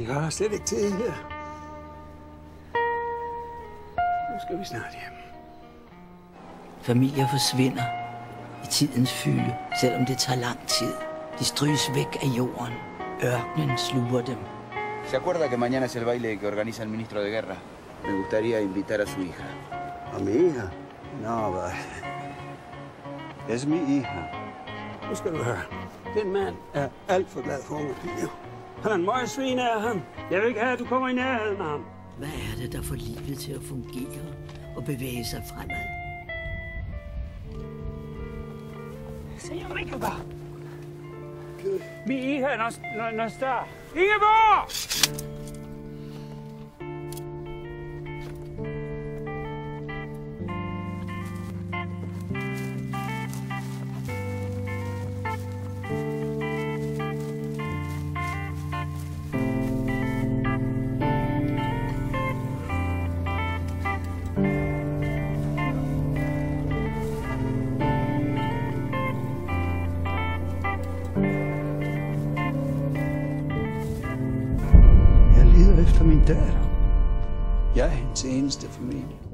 Jeg har slet ikke tid her. Nu skal vi snart hjem. Familier forsvinder i tidens fylde, selvom det tager lang tid. De stryges væk af jorden. Ørkenen sluger dem. ¿Se acuerda que mañana es el baile que organiza el ministro de Guerra? Me gustaría invitar a su hija. ¿A mi hija? No, es mi hija. Nu skal du høre. Den mand er alt for glad for unge piger. Han er en møgsvin af ham. Jeg vil ikke have, at du kommer i nærheden af ham. Hvad er det, der får livet til at fungere og bevæge sig fremad? Señor, mi hija no está. ¡Ingeborg! Jeg leder efter min datter. Jeg er hendes eneste familie.